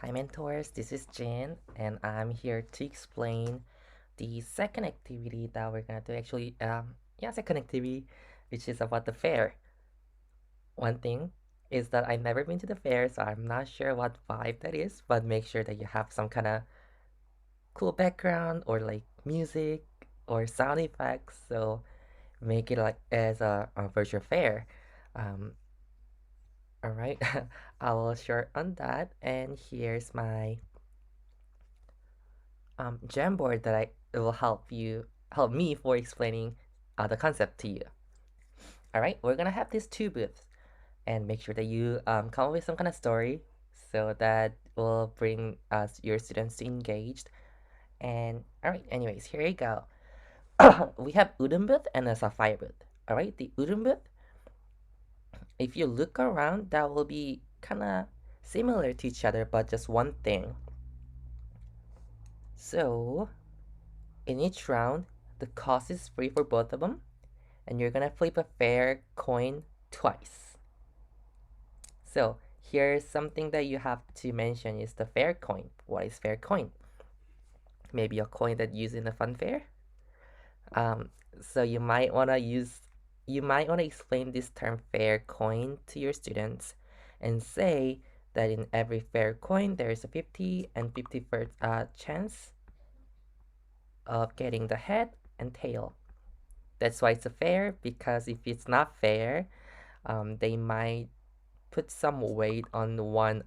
Hi mentors, this is Jin and I'm here to explain the second activity that we're gonna do second activity which is about the fair. One thing is that I've never been to the fair, so I'm not sure what vibe that is, but make sure that you have some kind of cool background or like music or sound effects, so make it like as a virtual fair. Um, all right, I will share on that, and here's my Jamboard that it will help me for explaining the concept to you. All right, we're gonna have these two booths, and make sure that you come up with some kind of story so that will bring us your students to engaged. And all right, anyways, here you go. We have Udon booth and a Sapphire booth. All right, the Udon booth, if you look around, that will be kind of similar to each other, but just one thing. So in each round, the cost is free for both of them, and you're gonna flip a fair coin twice. So here's something that you have to mention is the fair coin. What is fair coin? Maybe a coin that used in a fun fair. Um, so you might wanna explain this term fair coin to your students, and say that in every fair coin there is a 50 and 50 chance of getting the head and tail. That's why it's a fair, because if it's not fair, they might put some weight on one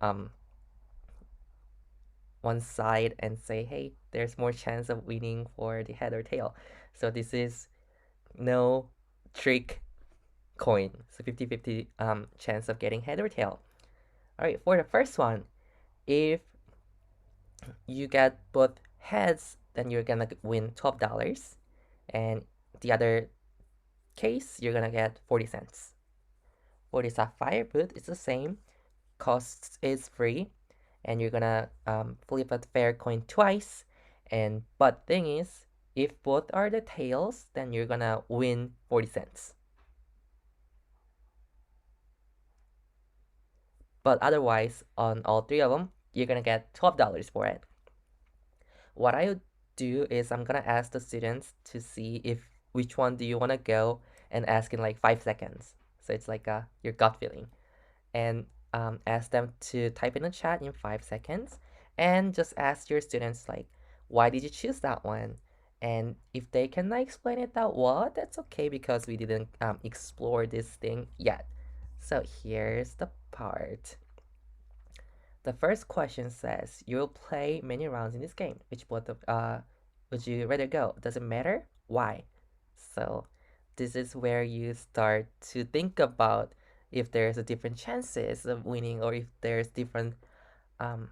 side and say, hey, there's more chance of winning for the head or tail. So this is no trick coin. So 50-50 chance of getting head or tail. All right, for the first one, if you get both heads, then you're gonna win $12, and the other case you're gonna get 40 cents. For the sapphire booth, it's the same. Cost is free, and you're gonna flip a fair coin twice. And but thing is, if both are the tails, then you're gonna win 40 cents. But otherwise, on all three of them, you're gonna get $12 for it. What I would do is I'm gonna ask the students to see if which one do you wanna go, and ask in like 5 seconds. So it's like your gut feeling. And ask them to type in the chat in 5 seconds, and just ask your students like, why did you choose that one? And if they cannot explain it that well, that's okay, because we didn't explore this thing yet. So here's the part. The first question says, you'll play many rounds in this game. Which both of would you rather go? Does it matter? Why? So this is where you start to think about if there's a different chances of winning, or if there's different um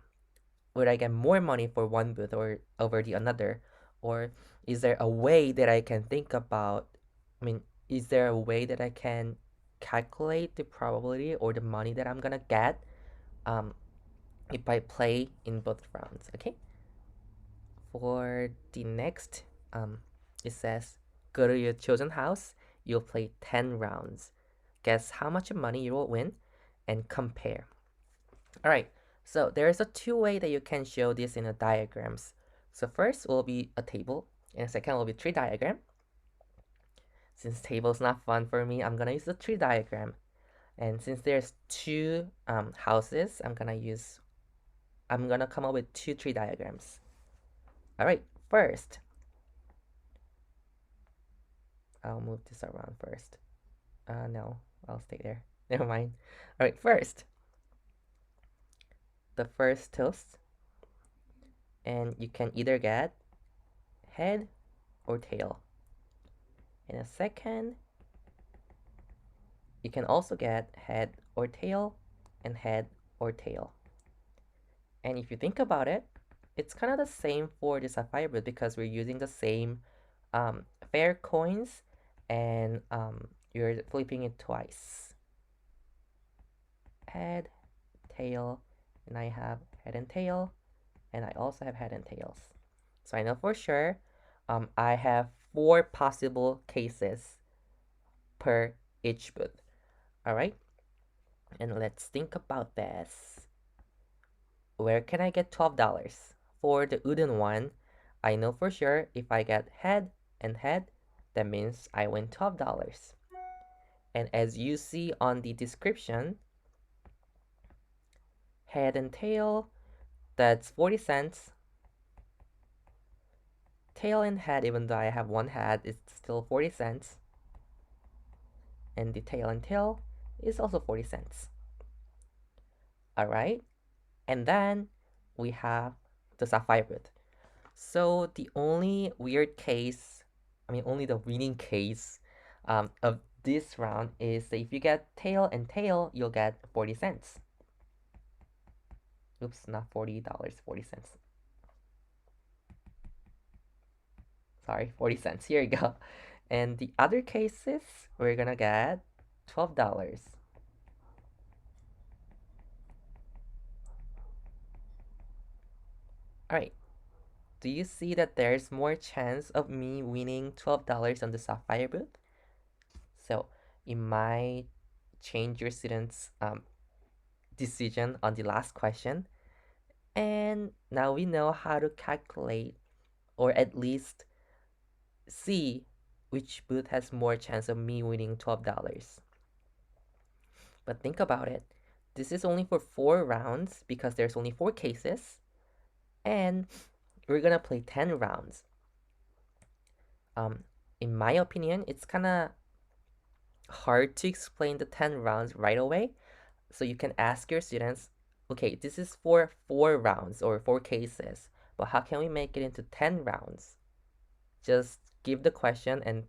would I get more money for one booth or over the another, or is there a way that I can think about, I mean, is there a way that I can calculate the probability or the money that I'm gonna get um if I play in both rounds. Okay, for the next it says, go to your chosen house, you'll play 10 rounds, guess how much money you will win, and compare. All right, so there's a two-way that you can show this in the diagrams. So first will be a table, and second will be tree diagram. Since table's not fun for me, I'm gonna use the tree diagram. And since there's two houses, I'm gonna come up with two tree diagrams. All right, first, I'll move this around first. No, I'll stay there. Never mind. All right, first, the first toast, and you can either get head or tail. In a second, you can also get head or tail, and head or tail. And if you think about it, it's kind of the same for the sapphire booth, because we're using the same fair coins, and you're flipping it twice. Head, tail, and I have head and tail, and I also have head and tails. So I know for sure I have 4 possible cases per each booth. All right, and let's think about this. where can I get $12? For the udon one, I know for sure if I get head and head, that means I win $12. And as you see on the description, head and tail, that's 40 cents. Tail and head, even though I have one head, it's still 40 cents. And the tail and tail is also 40 cents. All right. And then we have the sapphire booth. So the only weird case, I mean, only the winning case of this round is that if you get tail and tail, you'll get 40 cents. Oops, not $40, 40 cents. Sorry, 40 cents. Here you go. And the other cases, we're gonna get $12. All right. Do you see that there's more chance of me winning $12 on the sapphire booth? So it might change your students' decision on the last question. And now we know how to calculate or at least see which booth has more chance of me winning $12. But think about it. This is only for 4 rounds because there's only 4 cases. And we're gonna play 10 rounds. In my opinion, it's kinda hard to explain the 10 rounds right away. So you can ask your students, okay, this is for 4 rounds or 4 cases, but how can we make it into 10 rounds? Just give the question and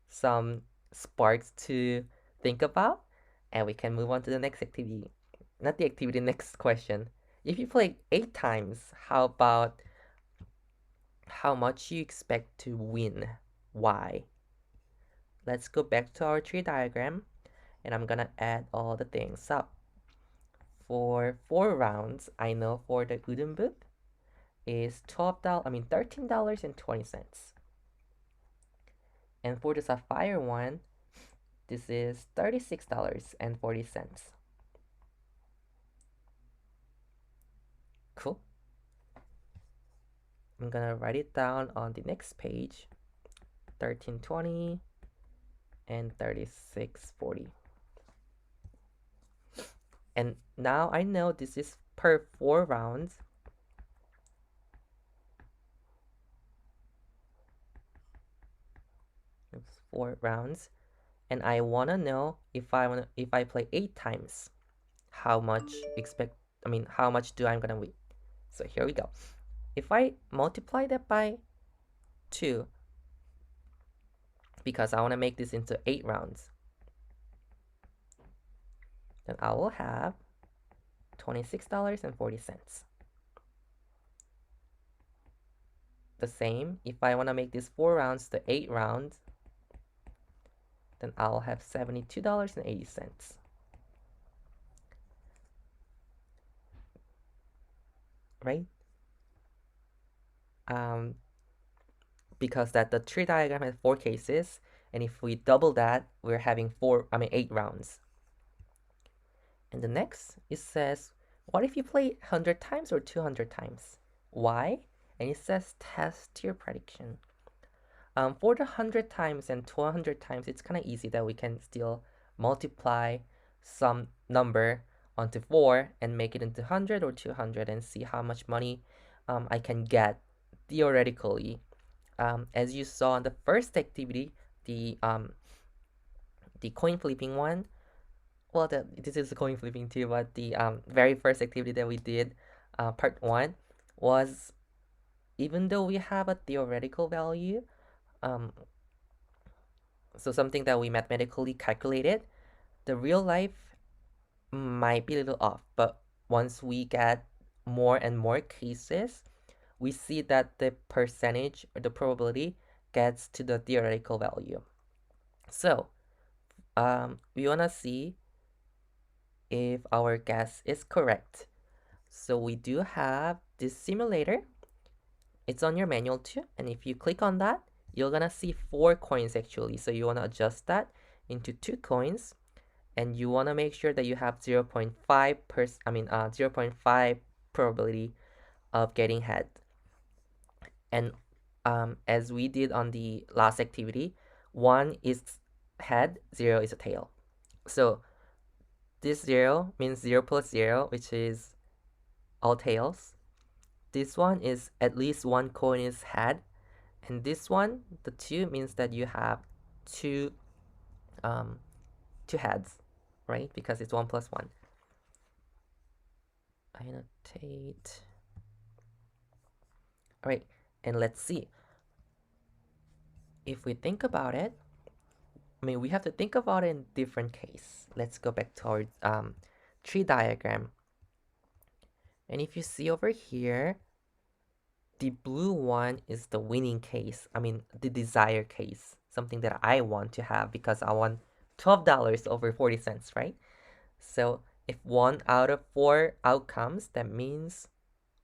some sparks to think about, and we can move on to the next activity. Not the activity, next question. If you play 8 times, how about how much you expect to win? Why? Let's go back to our tree diagram, and I'm gonna add all the things up. For 4 rounds, I know for the udon booth is $13.20. And for the sapphire one, this is $36.40. Cool. I'm gonna write it down on the next page. 13.20 and 36.40. And now I know this is per 4 rounds. It's 4 rounds. And I wanna know if I play 8 times, how much how much do I'm gonna win. So here we go. If I multiply that by 2, because I wanna make this into 8 rounds, then I will have $26.40. The same, if I wanna make this 4 rounds to 8 rounds, then I'll have $72.80. Right? Because that the tree diagram has 4 cases, and if we double that, we're having 8 rounds. And the next, it says, what if you play 100 times or 200 times? Why? And it says test your prediction. For the 100 times and 200 times, it's kind of easy that we can still multiply some number onto 4 and make it into 100 or 200 and see how much money I can get theoretically. As you saw in the first activity, the coin flipping one, well, this is a coin flipping too, but the very first activity that we did, part 1, was even though we have a theoretical value, so something that we mathematically calculated, the real life might be a little off. But once we get more and more cases, we see that the percentage or the probability gets to the theoretical value. So we want to see if our guess is correct. So we do have this simulator. It's on your manual too, and if you click on that, you're gonna see 4 coins actually. So you want to adjust that into 2 coins, and you want to make sure that you have 0.5 0.5 probability of getting head. And as we did on the last activity, 1 is head, 0 is a tail. So this 0 means 0 plus 0, which is all tails. This one is at least one coin is head, and this one, the 2, means that you have two um, two heads, right? Because it's 1 plus 1. I annotate. All right, and let's see. If we think about it, I mean, we have to think about it in different case. Let's go back to our tree diagram. And if you see over here, the blue one is the winning case. I mean, the desire case, something that I want to have because I want $12 over 40 cents, right? So if 1 out of 4 outcomes, that means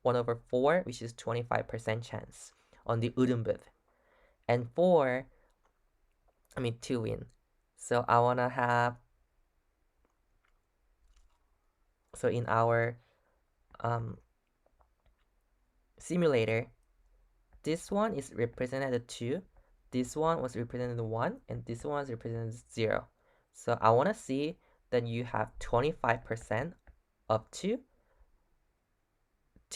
1 over 4, which is 25% chance on the Udumbud. And 2 win. So I want to have, so in our simulator, this one is represented as 2, this one was represented as 1, and this one is represented as 0. So I want to see that you have 25% up to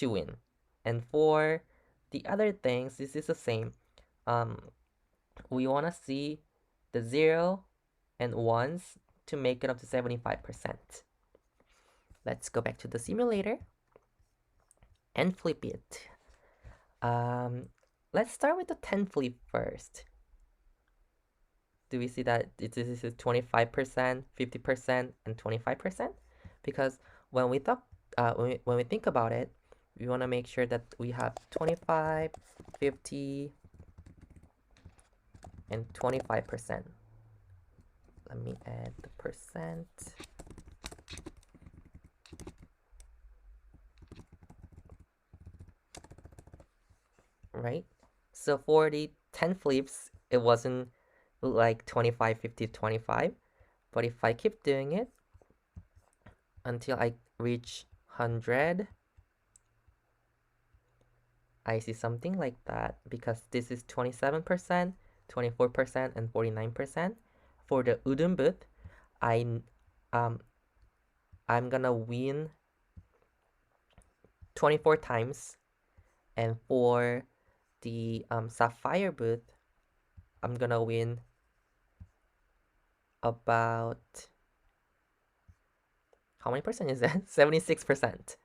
win. And for the other things, this is the same. We want to see the 0 and 1s to make it up to 75%. Let's go back to the simulator and flip it. Let's start with the 10 flip first. Do we see that this is 25%, 50%, and 25%? Because when we talk, when we think about it, we want to make sure that we have 25, 50, and 25%. Let me add the percent. Right? So for the 10 flips, it wasn't like 25, 50, 25. But if I keep doing it until I reach 100, I see something like that because this is 27%, 24%, and 49%. For the Udumbut, I'm gonna win 24 times, and for the Sapphire booth, I'm gonna win about, how many percent is that? 76%.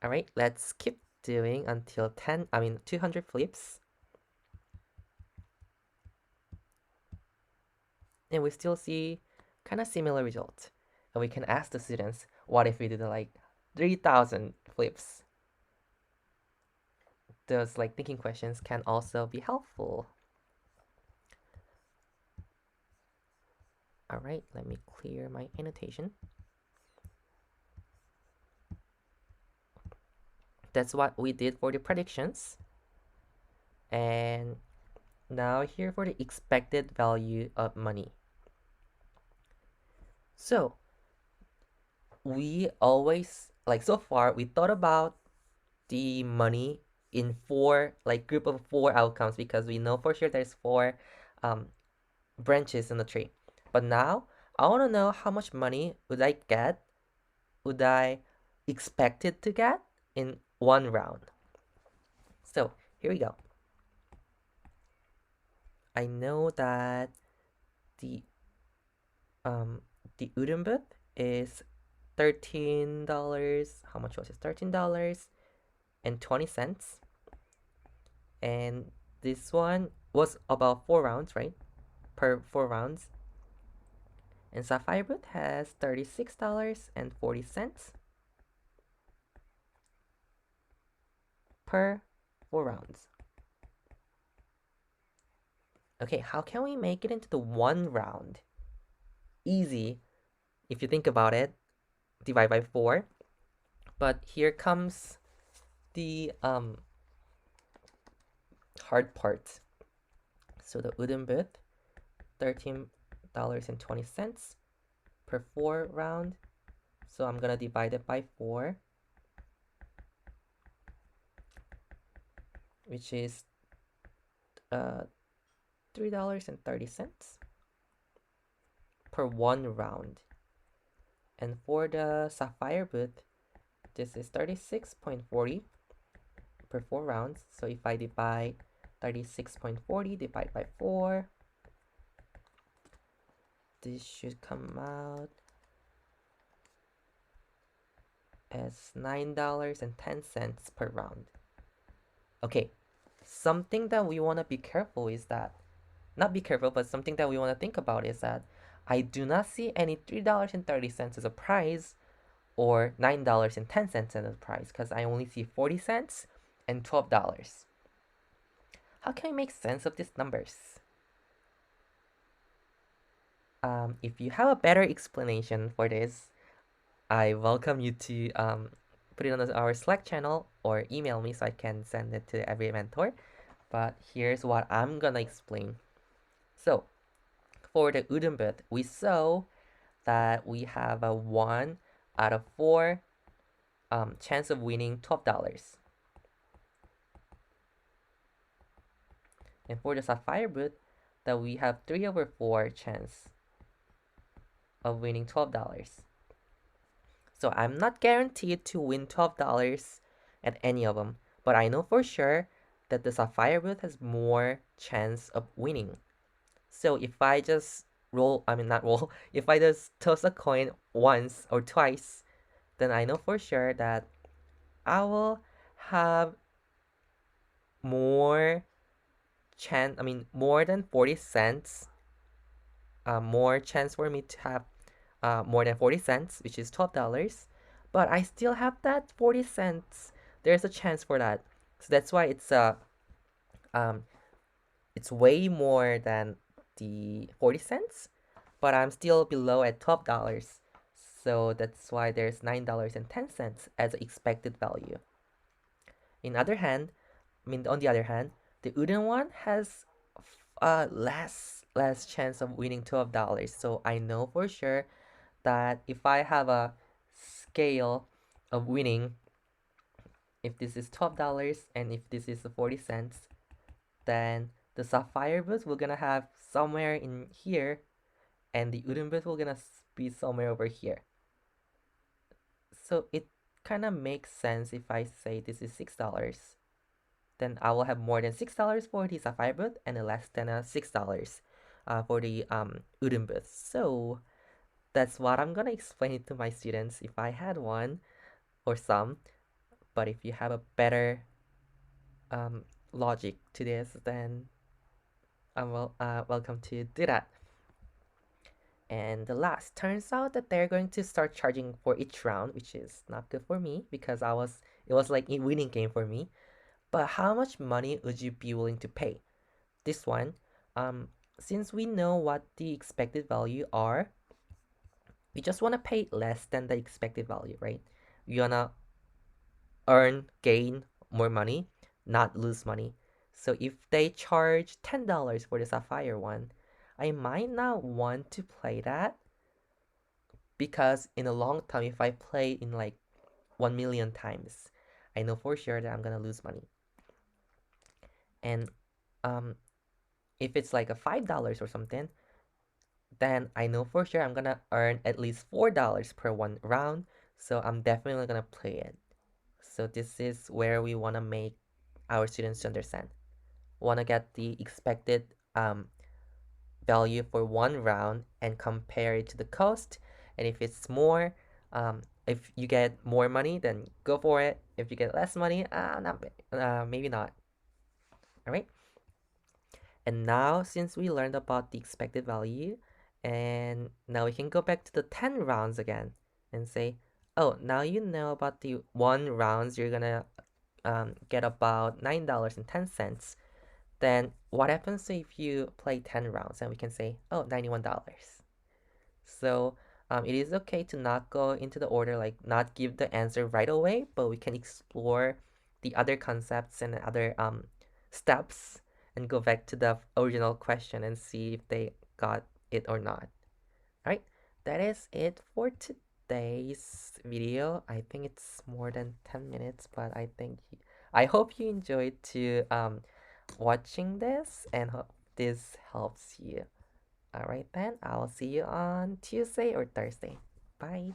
All right, let's keep doing until 200 flips. And we still see kind of similar results. And we can ask the students, what if we did like 3,000 flips? Those like thinking questions can also be helpful. All right, let me clear my annotation. That's what we did for the predictions. And now here for the expected value of money. So we always, like so far, we thought about the money in 4, like group of 4 outcomes because we know for sure there's 4 branches in the tree. But now I want to know how much money would I get, would I expected to get in 1 round. So here we go. I know that the Udumbut is $13. How much was it? $13.20. And this one was about 4 rounds, right? Per 4 rounds. And Sapphire Boot has $36.40 per 4 rounds. Okay, how can we make it into the 1 round? Easy, if you think about it, divide by 4. But here comes the hard part. So the Udumbut, $13.20 per 4 round. So I'm gonna divide it by 4, which is uh, $3.30 per 1 round. And for the sapphire boot, this is 36.40 per 4 rounds. So if I divide 36.40 divide by 4, this should come out as $9.10 per round. Okay, something that we want to be careful is that, not be careful, but something that we want to think about is that I do not see any $3.30 as a price or $9.10 as a price because I only see 40 cents and $12. How can I make sense of these numbers? If you have a better explanation for this, I welcome you to put it on our Slack channel or email me so I can send it to every mentor. But here's what I'm gonna explain. So for the udon bit, we saw that we have a 1 out of 4 chance of winning $12. And for the sapphire boot, that we have 3 over 4 chance of winning $12. So I'm not guaranteed to win $12 at any of them, but I know for sure that the sapphire boot has more chance of winning. So if I just roll, I mean not roll, if I just toss a coin once or twice, then I know for sure that I will have more chance, I mean more than 40 cents, more chance for me to have more than 40 cents, which is $12, but I still have that 40 cents. There's a chance for that. So that's why um it's way more than the 40 cents, but I'm still below at $12. So that's why there's $9.10 as expected value. In other hand, on the other hand, the udon one has less chance of winning $12. So I know for sure that if I have a scale of winning, if this is $12 and if this is 40 cents, then the sapphire booth we're gonna have somewhere in here and the udon booth we're gonna be somewhere over here. So it kind of makes sense if I say this is $6. Then I will have more than $6 for the sapphire booth and less than $6 for the udon booth. So that's what I'm gonna explain it to my students if I had one or some. But if you have a better logic to this, then I'm welcome to do that. And the last, turns out that they're going to start charging for each round, which is not good for me because it was like a winning game for me. But how much money would you be willing to pay? This one, since we know what the expected value are, we just want to pay less than the expected value, right? We wanna gain more money, not lose money. So if they charge $10 for the sapphire one, I might not want to play that because in a long time, if I play in like 1 million times, I know for sure that I'm gonna lose money. And um, if it's like a $5 or something, then I know for sure I'm gonna earn at least $4 per 1 round. So I'm definitely gonna play it. So this is where we wanna make our students understand. Wanna get the expected value for 1 round and compare it to the cost. And if it's more, if you get more money, then go for it. If you get less money, maybe not. All right. And now, since we learned about the expected value, and now we can go back to the 10 rounds again and say, oh, now you know about the 1 rounds, you're gonna get about $9.10. Then what happens if you play 10 rounds? And we can say, oh, $91. So it is okay to not go into the order, like not give the answer right away, but we can explore the other concepts and other steps and go back to the original question and see if they got it or not. All right. that is it for today's video. I think it's more than 10 minutes, but I hope you enjoyed to watching this and hope this helps you. All right then, I'll see you on Tuesday or Thursday. Bye.